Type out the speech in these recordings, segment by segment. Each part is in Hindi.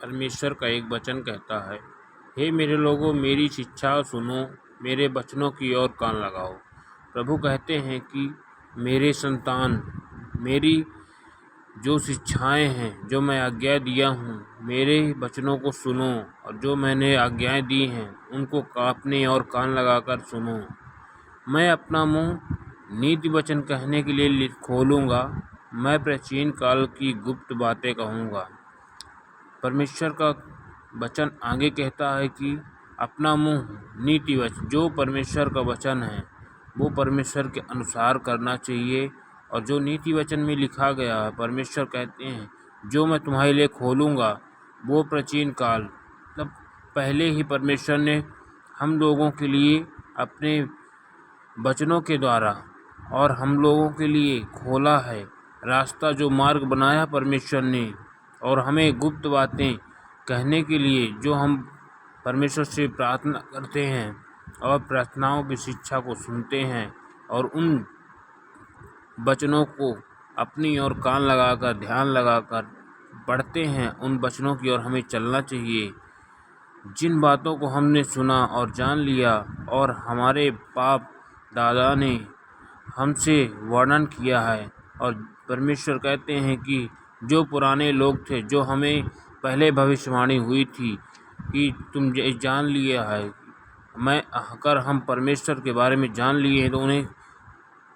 परमेश्वर का एक वचन कहता है, हे मेरे लोगों, मेरी शिक्षा सुनो, मेरे वचनों की ओर कान लगाओ। प्रभु कहते हैं कि मेरे संतान, मेरी जो शिक्षाएं हैं, जो मैं आज्ञा दिया हूँ, मेरे वचनों को सुनो और जो मैंने आज्ञाएं दी हैं उनको अपने और कान लगाकर सुनो। मैं अपना मुंह नीति वचन कहने के लिए खोलूँगा, मैं प्राचीन काल की गुप्त बातें कहूँगा। परमेश्वर का वचन आगे कहता है कि अपना मुंह नीति वचन, जो परमेश्वर का वचन है वो परमेश्वर के अनुसार करना चाहिए। और जो नीति वचन में लिखा गया है, परमेश्वर कहते हैं जो मैं तुम्हारे लिए खोलूँगा वो प्राचीन काल, मतलब पहले ही परमेश्वर ने हम लोगों के लिए अपने वचनों के द्वारा और हम लोगों के लिए खोला है रास्ता, जो मार्ग बनाया परमेश्वर ने। और हमें गुप्त बातें कहने के लिए जो हम परमेश्वर से प्रार्थना करते हैं और प्रार्थनाओं की शिक्षा को सुनते हैं और उन वचनों को अपनी ओर कान लगाकर, ध्यान लगाकर पढ़ते हैं, उन वचनों की ओर हमें चलना चाहिए। जिन बातों को हमने सुना और जान लिया और हमारे बाप दादा ने हमसे वर्णन किया है, और परमेश्वर कहते हैं कि जो पुराने लोग थे, जो हमें पहले भविष्यवाणी हुई थी कि तुम जान लिया है, मैं अगर हम परमेश्वर के बारे में जान लिए हैं तो उन्हें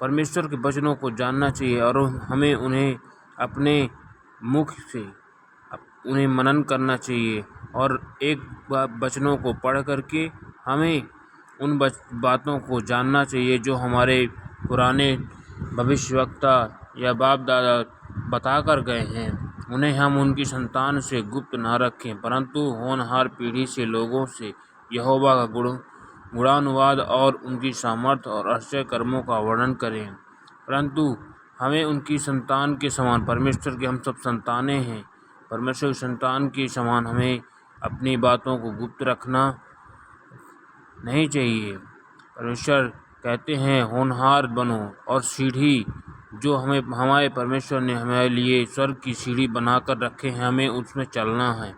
परमेश्वर के वचनों को जानना चाहिए और हमें उन्हें अपने मुख से उन्हें मनन करना चाहिए। और एक वचनों को पढ़ करके हमें उन बातों को जानना चाहिए जो हमारे पुराने भविष्यवक्ता या बाप दादा बता कर गए हैं। उन्हें हम उनकी संतान से गुप्त ना रखें, परंतु होनहार पीढ़ी से लोगों से यहोवा का गुणानुवाद और उनकी सामर्थ और आश्चर्य कर्मों का वर्णन करें। परंतु हमें उनकी संतान के समान, परमेश्वर के हम सब संतानें हैं, परमेश्वर की संतान के समान हमें अपनी बातों को गुप्त रखना नहीं चाहिए। परमेश्वर कहते हैं होनहार बनो और सीढ़ी जो हमारे परमेश्वर ने हमारे लिए स्वर्ग की सीढ़ी बनाकर रखे हैं, हमें उसमें चलना है,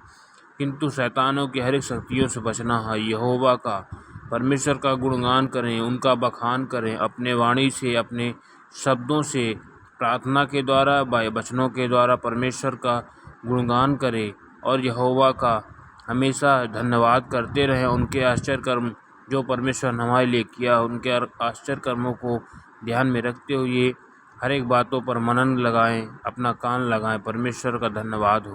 किंतु शैतानों की हर एक शक्तियों से बचना है। यहोवा का, परमेश्वर का गुणगान करें, उनका बखान करें, अपने वाणी से, अपने शब्दों से, प्रार्थना के द्वारा, वचनों के द्वारा परमेश्वर का गुणगान करें और यहोवा का हमेशा धन्यवाद करते रहें। उनके आश्चर्य कर्म जो परमेश्वर ने हमारे लिए किया, उनके आश्चर्य कर्मों को ध्यान में रखते हुए हर एक बातों पर मनन लगाएं, अपना कान लगाएं। परमेश्वर का धन्यवाद हो।